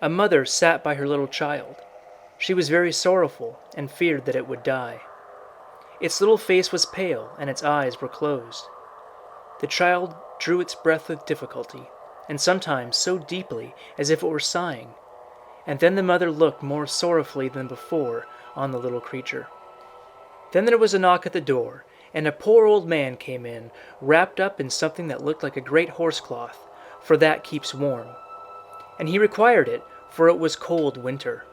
A mother sat by her little child. She was very sorrowful and feared that it would die. Its little face was pale and its eyes were closed. The child drew its breath with difficulty, and sometimes so deeply as if it were sighing, and then the mother looked more sorrowfully than before on the little creature. Then there was a knock at the door, and a poor old man came in, wrapped up in something that looked like a great horsecloth, for that keeps warm. And he required it, for it was cold winter.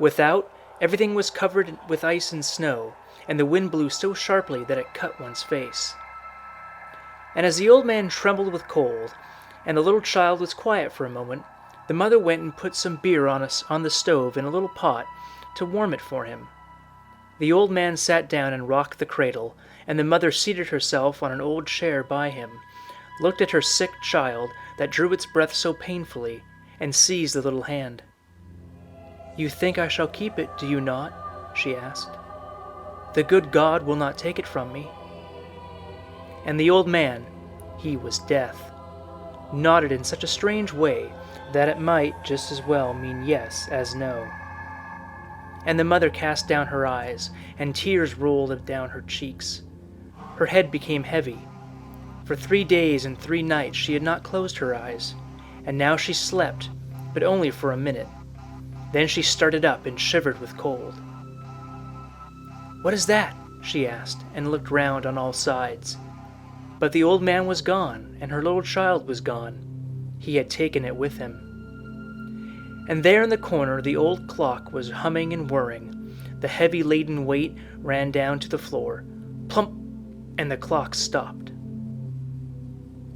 Without, everything was covered with ice and snow, and the wind blew so sharply that it cut one's face. And as the old man trembled with cold, and the little child was quiet for a moment, the mother went and put some beer on the stove in a little pot to warm it for him. The old man sat down and rocked the cradle, and the mother seated herself on an old chair by him, looked at her sick child that drew its breath so painfully, and seized the little hand. "You think I shall keep it, do you not?" she asked. "The good God will not take it from me." And the old man, he was Death, nodded in such a strange way that it might just as well mean yes as no. And the mother cast down her eyes, and tears rolled down her cheeks. Her head became heavy. For 3 days and 3 nights she had not closed her eyes, and now she slept, but only for a minute. Then she started up and shivered with cold. "What is that?" she asked, and looked round on all sides. But the old man was gone, and her little child was gone. He had taken it with him. And there in the corner the old clock was humming and whirring. The heavy laden weight ran down to the floor. Plump! And the clock stopped.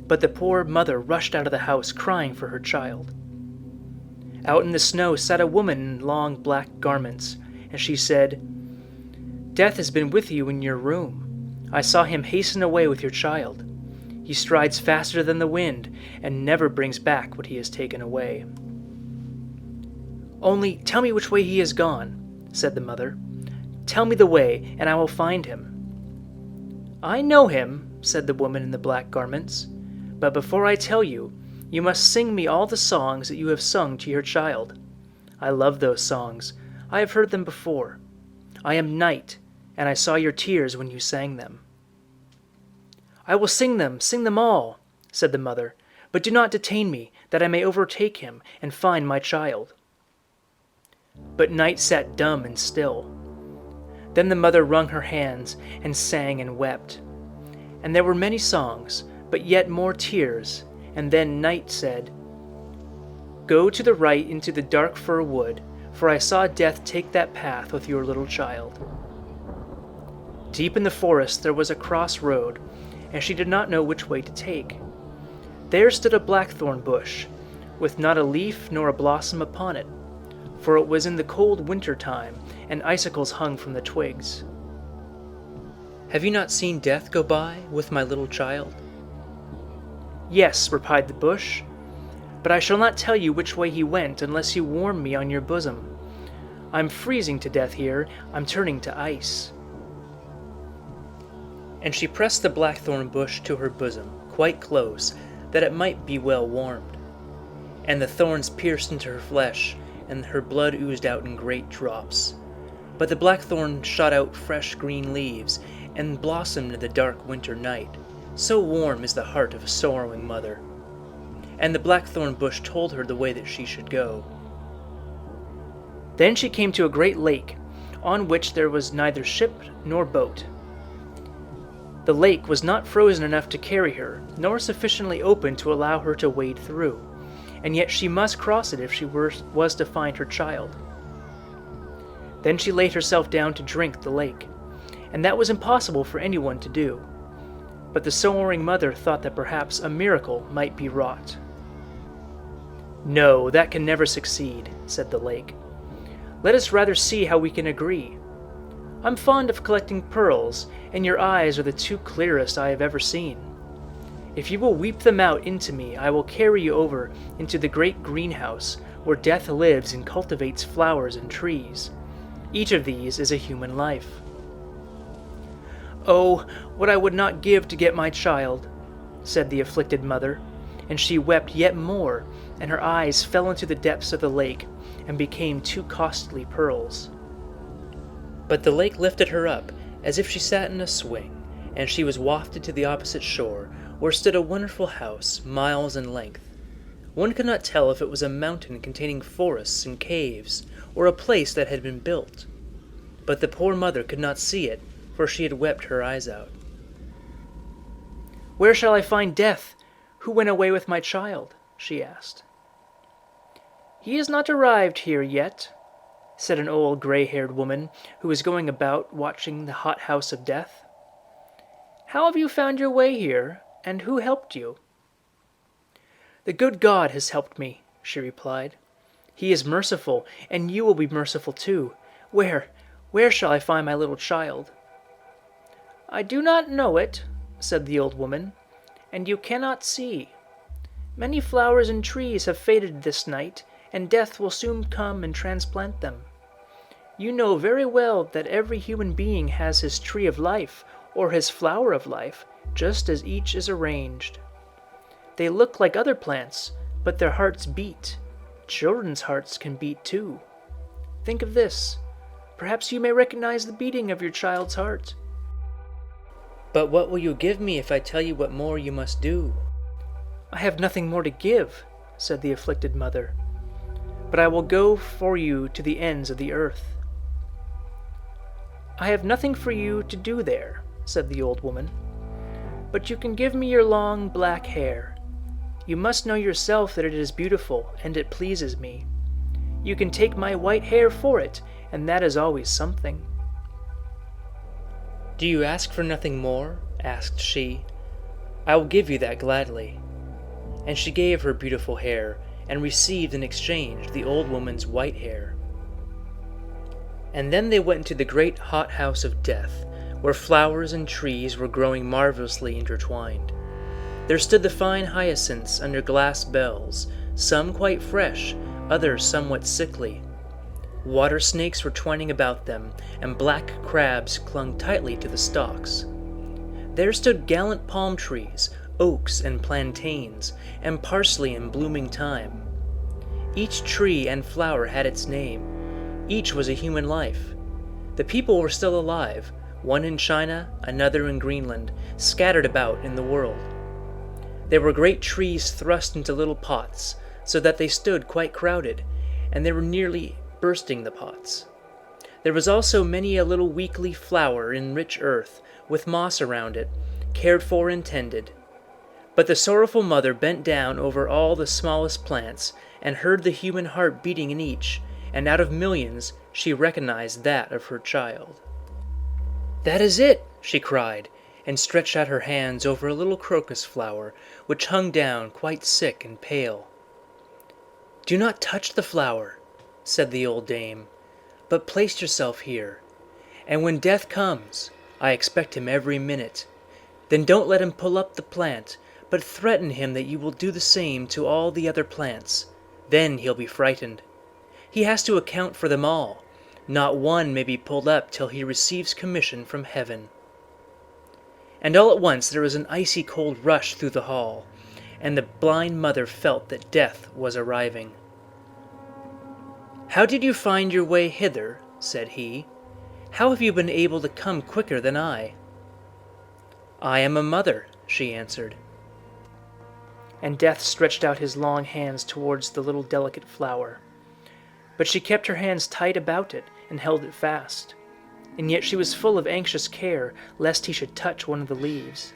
But the poor mother rushed out of the house crying for her child. Out in the snow sat a woman in long black garments, and she said, "Death has been with you in your room. I saw him hasten away with your child. He strides faster than the wind, and never brings back what he has taken away." "Only tell me which way he has gone," said the mother. "Tell me the way, and I will find him." "I know him," said the woman in the black garments, "but before I tell you, you must sing me all the songs that you have sung to your child. I love those songs. I have heard them before. I am Night, and I saw your tears when you sang them." "I will sing them all," said the mother, "but do not detain me, that I may overtake him and find my child." But Night sat dumb and still. Then the mother wrung her hands and sang and wept. And there were many songs, but yet more tears, and then Night said, "Go to the right into the dark fir wood, for I saw Death take that path with your little child." Deep in the forest there was a cross road, and she did not know which way to take. There stood a blackthorn bush, with not a leaf nor a blossom upon it, for it was in the cold winter time, and icicles hung from the twigs. "Have you not seen Death go by with my little child?" "Yes," replied the bush, "but I shall not tell you which way he went unless you warm me on your bosom. I'm freezing to death here, I'm turning to ice." And she pressed the blackthorn bush to her bosom, quite close, that it might be well warmed. And the thorns pierced into her flesh, and her blood oozed out in great drops. But the blackthorn shot out fresh green leaves, and blossomed in the dark winter night. So warm is the heart of a sorrowing mother. And the blackthorn bush told her the way that she should go. Then she came to a great lake, on which there was neither ship nor boat. The lake was not frozen enough to carry her, nor sufficiently open to allow her to wade through, and yet she must cross it if she was to find her child. Then she laid herself down to drink the lake, and that was impossible for anyone to do. But the sorrowing mother thought that perhaps a miracle might be wrought. "No, that can never succeed," said the lake. "Let us rather see how we can agree. I'm fond of collecting pearls, and your eyes are the 2 clearest I have ever seen. If you will weep them out into me, I will carry you over into the great greenhouse where Death lives and cultivates flowers and trees. Each of these is a human life." "Oh, what I would not give to get my child," said the afflicted mother, and she wept yet more, and her eyes fell into the depths of the lake and became two costly pearls. But the lake lifted her up as if she sat in a swing, and she was wafted to the opposite shore, where stood a wonderful house, miles in length. One could not tell if it was a mountain containing forests and caves, or a place that had been built. But the poor mother could not see it, for she had wept her eyes out. "Where shall I find Death, who went away with my child?" she asked. "He is not arrived here yet," said an old gray-haired woman who was going about watching the hothouse of Death. "How have you found your way here, and who helped you?" "The good God has helped me," she replied. "He is merciful, and you will be merciful too. Where shall I find my little child?" "I do not know it," said the old woman, "and you cannot see. Many flowers and trees have faded this night, and Death will soon come and transplant them. You know very well that every human being has his tree of life, or his flower of life, just as each is arranged. They look like other plants, but their hearts beat. Children's hearts can beat too. Think of this. Perhaps you may recognize the beating of your child's heart." "But what will you give me if I tell you what more you must do?" "I have nothing more to give," said the afflicted mother, "but I will go for you to the ends of the earth." "I have nothing for you to do there," said the old woman, "but you can give me your long black hair. You must know yourself that it is beautiful, and it pleases me. You can take my white hair for it, and that is always something." "Do you ask for nothing more?" asked she. "I will give you that gladly." And she gave her beautiful hair, and received in exchange the old woman's white hair. And then they went into the great hothouse of Death, where flowers and trees were growing marvelously intertwined. There stood the fine hyacinths under glass bells, some quite fresh, others somewhat sickly. Water snakes were twining about them, and black crabs clung tightly to the stalks. There stood gallant palm trees, oaks and plantains, and parsley in blooming time. Each tree and flower had its name. Each was a human life. The people were still alive, one in China, another in Greenland, scattered about in the world. There were great trees thrust into little pots, so that they stood quite crowded, and they were nearly bursting the pots. There was also many a little weakly flower in rich earth, with moss around it, cared for and tended. But the sorrowful mother bent down over all the smallest plants, and heard the human heart beating in each, and out of millions she recognized that of her child. "That is it!" she cried, and stretched out her hands over a little crocus flower, which hung down quite sick and pale. "Do not touch the flower," said the old dame, "but place yourself here, and when Death comes, I expect him every minute, then don't let him pull up the plant, but threaten him that you will do the same to all the other plants. Then he'll be frightened. He has to account for them all. Not one may be pulled up till he receives commission from heaven." And all at once there was an icy cold rush through the hall, and the blind mother felt that Death was arriving. "How did you find your way hither?" said he. "How have you been able to come quicker than I?" "I am a mother," she answered. And Death stretched out his long hands towards the little delicate flower. But she kept her hands tight about it and held it fast, and yet she was full of anxious care lest he should touch one of the leaves.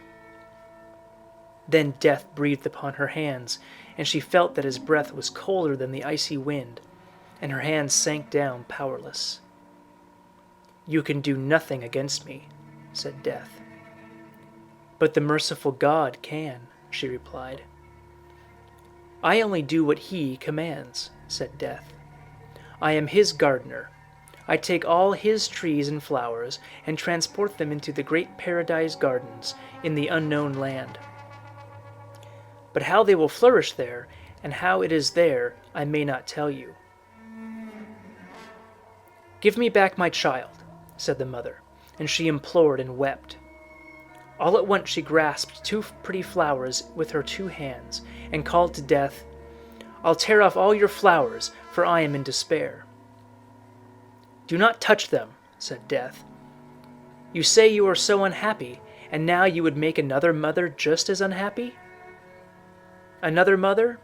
Then Death breathed upon her hands, and she felt that his breath was colder than the icy wind, and her hands sank down powerless. "You can do nothing against me," said Death. "But the merciful God can," she replied. "I only do what he commands," said Death. "I am his gardener. I take all his trees and flowers and transport them into the great paradise gardens in the unknown land. But how they will flourish there, and how it is there, I may not tell you." "Give me back my child," said the mother, and she implored and wept. All at once she grasped 2 pretty flowers with her 2 hands, and called to Death, "I'll tear off all your flowers, for I am in despair." "Do not touch them," said Death. "You say you are so unhappy, and now you would make another mother just as unhappy?" "Another mother?"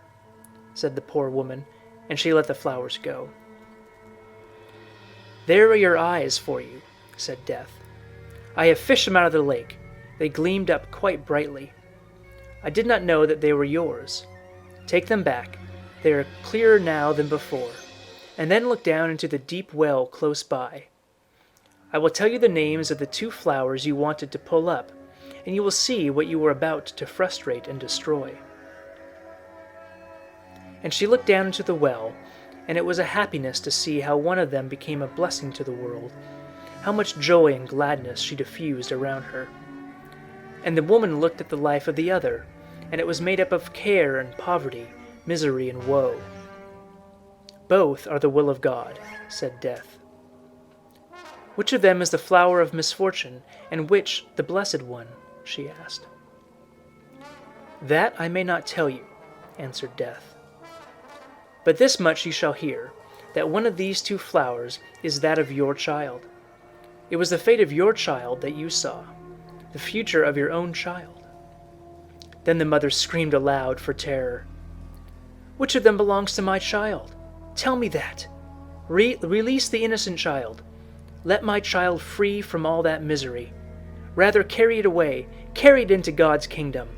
said the poor woman, and she let the flowers go. "There are your eyes for you," said Death. "I have fished them out of the lake. They gleamed up quite brightly. I did not know that they were yours. Take them back. They are clearer now than before. And then look down into the deep well close by. I will tell you the names of the 2 flowers you wanted to pull up, and you will see what you were about to frustrate and destroy." And she looked down into the well, and it was a happiness to see how one of them became a blessing to the world, how much joy and gladness she diffused around her. And the woman looked at the life of the other, and it was made up of care and poverty, misery and woe. "Both are the will of God," said Death. "Which of them is the flower of misfortune, and which the blessed one?" she asked. "That I may not tell you," answered Death. "But this much you shall hear, that one of these 2 flowers is that of your child. It was the fate of your child that you saw, the future of your own child." Then the mother screamed aloud for terror. "Which of them belongs to my child? Tell me that. Release the innocent child. Let my child free from all that misery. Rather carry it away, carry it into God's kingdom.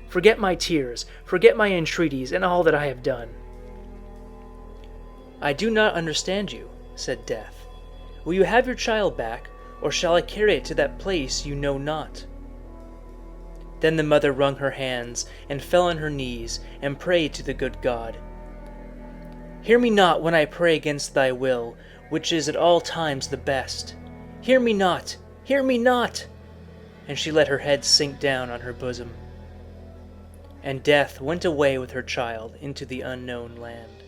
Forget my tears, forget my entreaties, and all that I have done." "I do not understand you," said Death. "Will you have your child back, or shall I carry it to that place you know not?" Then the mother wrung her hands, and fell on her knees, and prayed to the good God. "Hear me not when I pray against thy will, which is at all times the best. Hear me not! Hear me not!" And she let her head sink down on her bosom. And Death went away with her child into the unknown land.